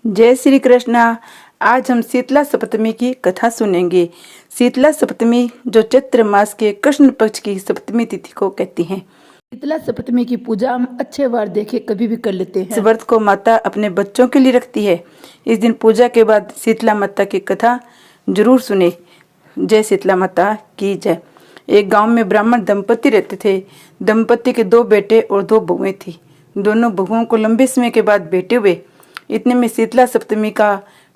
जय श्री कृष्णा। आज हम शीतला सप्तमी की कथा सुनेंगे। शीतला सप्तमी जो चैत्र मास के कृष्ण पक्ष की सप्तमी तिथि को कहती हैं। शीतला सप्तमी की पूजा हम अच्छे वार देखे कभी भी कर लेते इस हैं। व्रत को माता अपने बच्चों के लिए रखती है। इस दिन पूजा के बाद शीतला माता की कथा जरूर सुने। जय शीतला माता की जय। एक गांव में ब्राह्मण दंपति रहते थे। दंपति के 2 बेटे और 2 बहुएं थी। दोनों बहुओं को लंबे समय के बाद बेटे हुए। इतने में शीतला सप्तमी का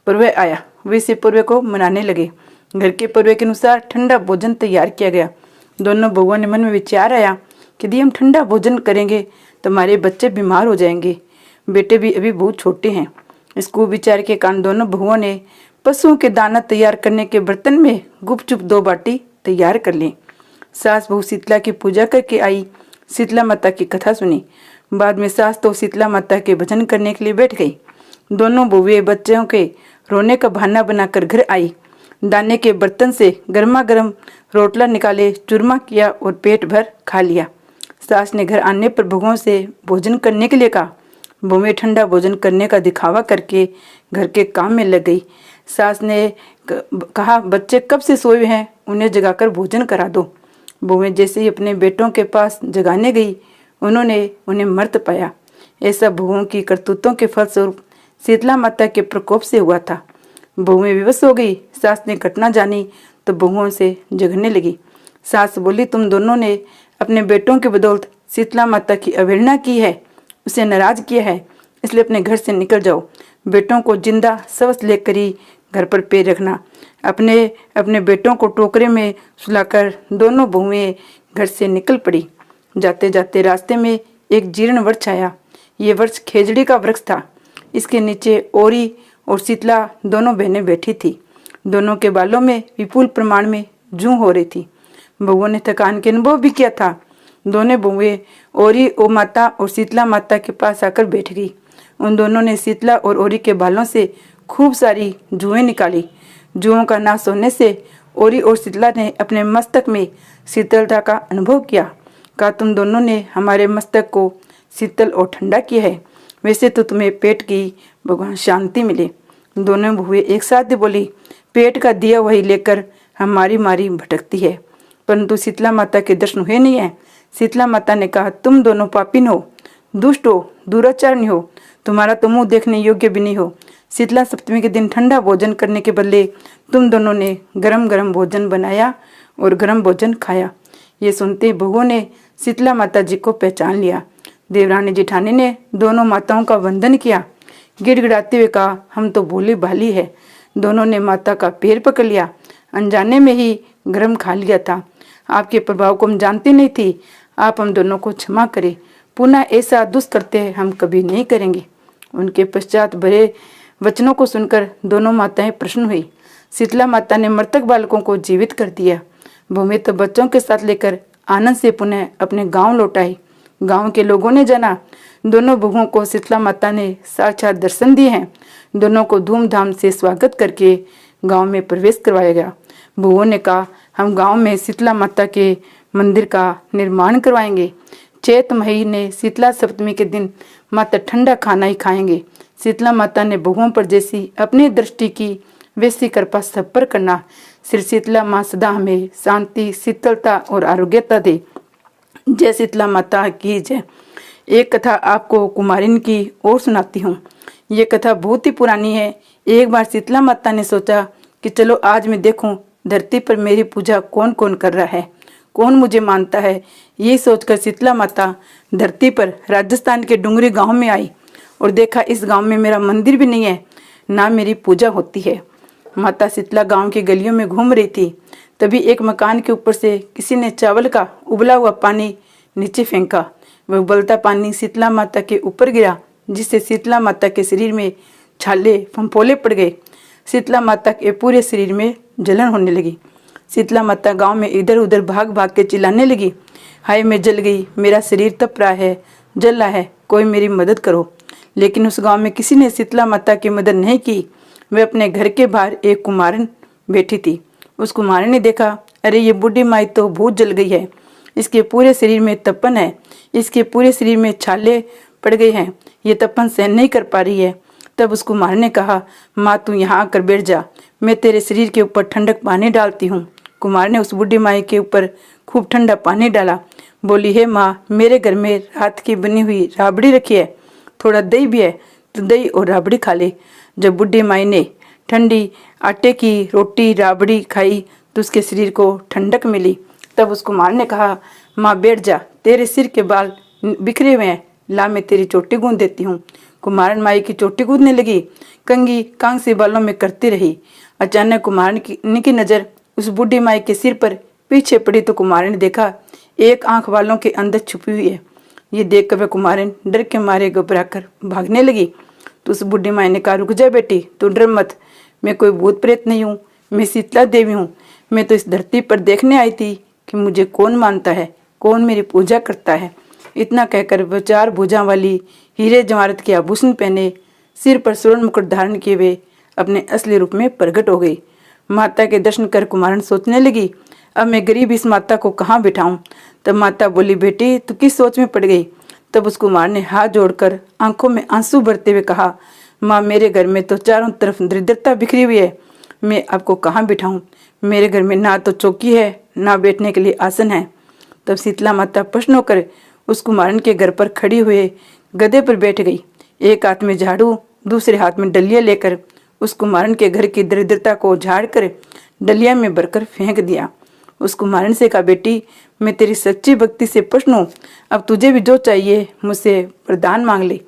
पर्व आया। वे इस पर्व को मनाने लगे। घर के पर्व के अनुसार ठंडा भोजन तैयार किया गया। दोनों बहुओं ने मन में विचार आया कि यदि हम ठंडा भोजन करेंगे तो हमारे बच्चे बीमार हो जाएंगे। बेटे भी अभी बहुत छोटे हैं। इस कुविचार के कारण दोनों बहुओं ने पशुओं के दाना तैयार करने के बर्तन में गुपचुप 2 बाटी तैयार कर ली। सास बहू शीतला की पूजा करके आई। शीतला माता की कथा सुनी। बाद में सास तो शीतला माता के भजन करने के लिए बैठ गई। दोनों बहुएं बच्चों के रोने का बहाना बनाकर घर आई। दाने के बर्तन से गर्मा गर्म रोटला निकाले, चूरमा किया और पेट भर खा लिया। सास ने घर आने पर बहुओं से भोजन करने के लिए कहा। बहुएं ठंडा भोजन करने का दिखावा करके घर के काम में लग गई। सास ने कहा, बच्चे कब से सोए हैं, उन्हें जगाकर भोजन करा दो। बहुएं जैसे ही अपने बेटों के पास जगाने गई, उन्होंने उन्हें मर्त पाया। ऐसा बहुओं की करतूतों के फलस्वरूप शीतला माता के प्रकोप से हुआ था। बहुएं विवश हो गई। सास ने घटना जानी तो बहुओं से झगड़ने लगी। सास बोली, तुम दोनों ने अपने बेटों के बदौलत शीतला माता की अवहेलना की है, उसे नाराज किया है, इसलिए अपने घर से निकल जाओ। बेटों को जिंदा सवस लेकर ही घर पर पैर रखना। अपने अपने बेटों को टोकरे में सुलाकर दोनों बहुएं घर से निकल पड़ी। जाते जाते रास्ते में एक जीर्ण वृक्ष आया। ये वृक्ष खेजड़ी का वृक्ष था। इसके नीचे ओरी और शीतला दोनों बहनें बैठी थी। दोनों के बालों में विपुल प्रमाण में जूं हो रही थी। बहुओं ने थकान के अनुभव भी किया था। दोनों बहुएं ओरी ओ माता और शीतला माता के पास आकर बैठ गई। उन दोनों ने शीतला और ओरी के बालों से खूब सारी जुएं निकाली। जुओं का नाश होने से ओरी और शीतला ने अपने मस्तक में शीतलता का अनुभव किया। कहा, तुम दोनों ने हमारे मस्तक को शीतल और ठंडा किया है। वैसे तो तुम्हें पेट की भगवान शांति मिले। दोनों बहुएं एक साथ बोली, पेट का दिया वही लेकर हमारी मारी भटकती है, परंतु शीतला माता के दर्शन हुए नहीं है। शीतला माता ने कहा, तुम दोनों पापिन हो, दुष्ट हो, दुराचारणी हो, तुम्हारा तो मुंह देखने योग्य भी नहीं हो। शीतला सप्तमी के दिन ठंडा भोजन करने के बदले तुम दोनों ने गरम गरम भोजन बनाया और गरम भोजन खाया। ये सुनते बहुओं ने शीतला माता जी को पहचान लिया। देवरानी जेठानी ने दोनों माताओं का वंदन किया। गिड़गिड़ाते हुए कहा, हम तो भोली भाली है। दोनों ने माता का पैर पकड़ लिया। अनजाने में ही गरम खा लिया था। आपके प्रभाव को हम जानती नहीं थी। आप हम दोनों को क्षमा करें। पुनः ऐसा दुष्कृत्य हम कभी नहीं करेंगे। उनके पश्चात भरे वचनों को सुनकर दोनों माताएं प्रसन्न हुई। शीतला माता ने मृतक बालकों को जीवित कर दिया। बहुएं तो बच्चों के साथ लेकर आनंद से पुनः अपने गांव लौट आई। गांव के लोगों ने जाना दोनों बहुओं को शीतला माता ने साक्षात दर्शन दिए हैं। दोनों को धूमधाम से स्वागत करके गांव में प्रवेश करवाया गया। बहुओं ने कहा, हम गांव में शीतला माता के मंदिर का निर्माण करवाएंगे। चैत महीने शीतला सप्तमी के दिन माता ठंडा खाना ही खाएंगे। शीतला माता ने बहुओं पर जैसी अपनी दृष्टि की वैसी कृपा सब पर करना। श्री शीतला माँ सदा हमें शांति, शीतलता और आरोग्यता दे। जय शीतला माता की जय। एक कथा आपको कुमारिन की और सुनाती हूँ। ये कथा बहुत ही पुरानी है। एक बार शीतला माता ने सोचा कि चलो आज मैं देखूं धरती पर मेरी पूजा कौन कौन कर रहा है, कौन मुझे मानता है। ये सोचकर शीतला माता धरती पर राजस्थान के डुंगरी गांव में आई और देखा इस गांव में मेरा मंदिर भी नहीं है, ना मेरी पूजा होती है। माता शीतला गांव की गलियों में घूम रही थी। तभी एक मकान के ऊपर से किसी ने चावल का उबला हुआ पानी नीचे फेंका। वह उबलता पानी शीतला माता के ऊपर गिरा, जिससे शीतला माता के शरीर में छाले फंफोले पड़ गए। शीतला माता के पूरे शरीर में जलन होने लगी। शीतला माता गांव में इधर उधर भाग भाग के चिल्लाने लगी, हाय मैं जल गई, मेरा शरीर तप रहा है, जल रहा है, कोई मेरी मदद करो। लेकिन उस गांव में किसी ने शीतला माता की मदद नहीं की। वह अपने घर के बाहर एक कुमारन बैठी थी। उस कुमारन ने देखा, अरे ये बूढ़ी माई तो बहुत जल गई है, इसके पूरे शरीर में तपन है, इसके पूरे शरीर में छाले पड़ गए हैं, ये तपन सहन नहीं कर पा रही है। तब उस कुम्हार ने कहा, माँ तू यहाँ आकर बैठ जा, मैं तेरे शरीर के ऊपर ठंडक पानी डालती हूँ। कुम्हार ने उस बूढ़ी माई के ऊपर खूब ठंडा पानी डाला। बोली, हे माँ, मेरे घर में रात की बनी हुई राबड़ी रखी है, थोड़ा दही भी है, तो दही और राबड़ी खा ले। जब बूढ़ी माई ने ठंडी आटे की रोटी राबड़ी खाई तो उसके शरीर को ठंडक मिली। तब उस कुम्हार ने कहा, माँ बैठ जा, तेरे सिर के बाल बिखरे हुए हैं, ला मैं तेरी चोटी गूंद देती हूँ। कुम्हारन माई की चोटी गूंदने लगी, कंघी कांग से बालों में करती रही। अचानक कुम्हारन की नजर उस बूढ़ी माई के सिर पर पीछे पड़ी तो कुम्हारन ने देखा एक आंख वालों के अंदर छुपी हुई है। ये देखकर वह कुम्हारन डर के मारे घबराकर भागने लगी। तो उस बूढ़ी माई ने कहा, रुक जा बेटी, तू डर मत, मैं कोई भूत प्रेत नहीं हूँ, मैं शीतला देवी हूँ। मैं तो इस धरती पर देखने आई थी कि मुझे कौन मानता है, कौन मेरी पूजा करता है। इतना कहकर वह 4 भुजा वाली हीरे जवाहरात के आभूषण पहने, सिर पर स्वर्ण मुकुट धारण किए हुए अपने असली रूप में प्रकट हो गई। माता के दर्शन कर कुम्हारन सोचने लगी, अब मैं गरीब इस माता को कहाँ बिठाऊं। तब माता बोली, बेटी तू किस सोच में पड़ गई। तब उस कुम्हार ने हाथ जोड़कर आंखों में आंसू भरते हुए कहा, माँ मेरे घर में तो चारों तरफ दरिद्रता बिखरी हुई है, मैं आपको कहाँ बिठाऊं। मेरे घर में ना तो चौकी है, ना बैठने के लिए आसन है। तब शीतला माता प्रश्न होकर उस कुम्हारन के घर पर खड़ी हुए गधे पर बैठ गई। एक हाथ में झाड़ू, दूसरे हाथ में डलिया लेकर उस कुम्हारन के घर की दरिद्रता को झाड़ कर डलिया में भरकर फेंक दिया। उस कुम्हारन से कहा, बेटी मैं तेरी सच्ची भक्ति से प्रश्न हूँ, अब तुझे भी जो चाहिए मुझसे वरदान मांग ले।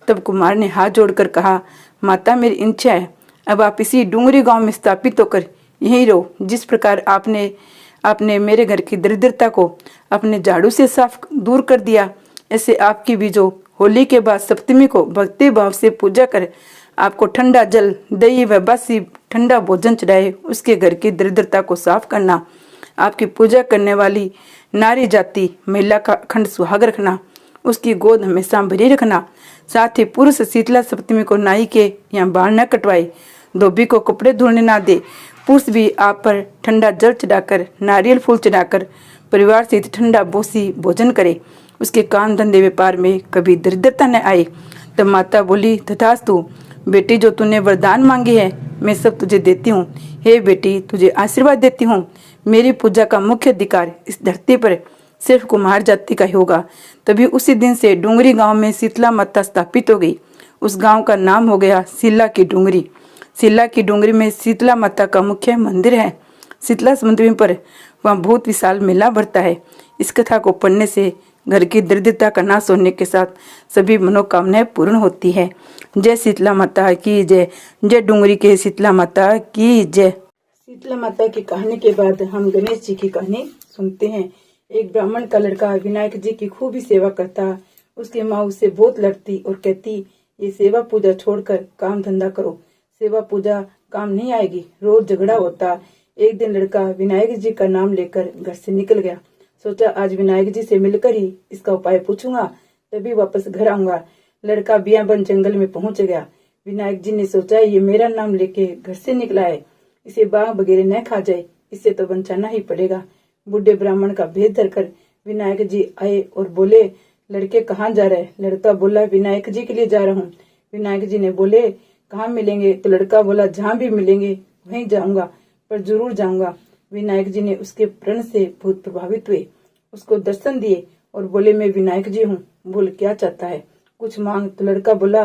तब कुम्हार ने हाथ जोड़कर कहा, माता मेरी इच्छा है, अब आप इसी डूंगरी गांव में स्थापित होकर यहीं रहो। जिस प्रकार आपने मेरे घर की दरिद्रता को अपने झाड़ू से साफ दूर कर दिया, ऐसे आपकी भी जो होली के बाद सप्तमी को भक्ति भाव से पूजा कर आपको ठंडा जल, दही व बासी ठंडा भोजन चढ़ाए, उसके घर की दरिद्रता को साफ करना। आपकी पूजा करने वाली नारी जाति महिला का अखंड सुहाग रखना, उसकी गोद हमेशा भरी रखना। साथ ही पुरुष शीतला सप्तमी को नाई के यहाँ बाल न कटवाए, धोबी को कपड़े धुलने ना दे। पुरुष भी आप पर ठंडा जल चढ़ाकर, नारियल फूल चढ़ाकर परिवार सहित ठंडा बोसी भोजन करे, उसके काम धंधे व्यापार में कभी दरिद्रता न आए। तब माता बोली, तथास्तु बेटी, जो तूने वरदान मांगी है मैं सब तुझे देती हूँ। हे बेटी, तुझे आशीर्वाद देती हूँ। मेरी पूजा का मुख्य अधिकार इस धरती पर सिर्फ कुम्हार जाति का ही होगा। तभी उसी दिन से डूंगरी गांव में शीतला माता स्थापित हो गई। उस गांव का नाम हो गया शीला की डूंगरी। शीला की डूंगरी में शीतला माता का मुख्य मंदिर है। शीतला समुद्र पर वहाँ बहुत विशाल मेला भरता है। इस कथा को पढ़ने से घर की दरिद्रता का नाश होने के साथ सभी मनोकामनाएं पूर्ण होती है। जय शीतला माता की जय। जय डूंगरी के शीतला माता की जय। शीतला माता की कहानी के बाद हम गणेश जी की कहानी सुनते हैं। एक ब्राह्मण का लड़का विनायक जी की खूब ही सेवा करता। उसकी माँ उससे बहुत लड़ती और कहती, ये सेवा पूजा छोड़कर काम धंधा करो, सेवा पूजा काम नहीं आएगी, रोज झगड़ा होता। एक दिन लड़का विनायक जी का नाम लेकर घर से निकल गया। सोचा आज विनायक जी से मिलकर ही इसका उपाय पूछूंगा, तभी वापस घर आऊंगा। लड़का बियाबन जंगल में पहुंच गया। विनायक जी ने सोचा ये मेरा नाम लेके घर से निकला है, इसे बाघ वगैरह न खा जाए, इससे तो बचाना ही पड़ेगा। बूढ़े ब्राह्मण का भेद धरकर विनायक जी आए और बोले, लड़के कहाँ जा रहे? लड़का बोला, विनायक जी के लिए जा रहा हूँ। विनायक जी ने बोले, कहाँ मिलेंगे? तो लड़का बोला, जहाँ भी मिलेंगे वहीं जाऊंगा, पर जरूर जाऊंगा। विनायक जी ने उसके प्रण से बहुत प्रभावित हुए, उसको दर्शन दिए और बोले, मैं विनायक जी हूँ, बोल क्या चाहता है, कुछ मांग। तो लड़का बोला,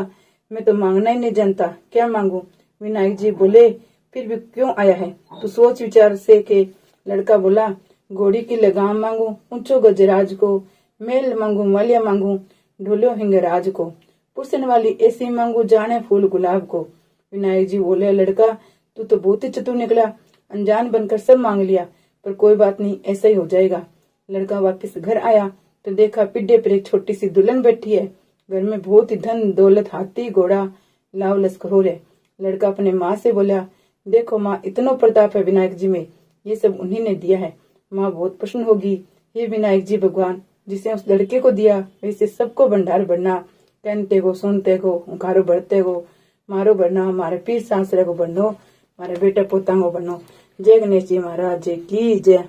मैं तो मांगना ही नहीं जानता, क्या मांगू? विनायक जी बोले, फिर भी क्यों आया है, तो सोच विचार से के। लड़का बोला, घोड़ी की लगाम मांगू, ऊंचो गजराज को, मेल मांगू, मालिया मांगू, ढोलो हिंगराज को, पुरसन वाली ऐसी मांगू, जाने फूल गुलाब को। विनायक जी बोले, लड़का तू तो बहुत ही चतुर निकला, अनजान बनकर सब मांग लिया, पर कोई बात नहीं, ऐसा ही हो जाएगा। लड़का वापस घर आया तो देखा पिड्डे पर एक छोटी सी दुल्हन बैठी है। घर में बहुत ही धन दौलत, हाथी घोड़ा लाव लश्कर हो रहे। लड़का अपने माँ से बोला, देखो माँ, इतना प्रताप है विनायक जी में, ये सब उन्हीं ने दिया है। माँ बहुत प्रसन्न होगी। ये विनायक जी भगवान, जिसे उस लड़के को दिया वैसे सबको भंडार भरना, कहते को सुनते को घारो भरते को मारो भरना, हमारे पीर सांसरे को बनो, हमारे बेटा पोता को बनो। जय गणेश जी महाराज की जय।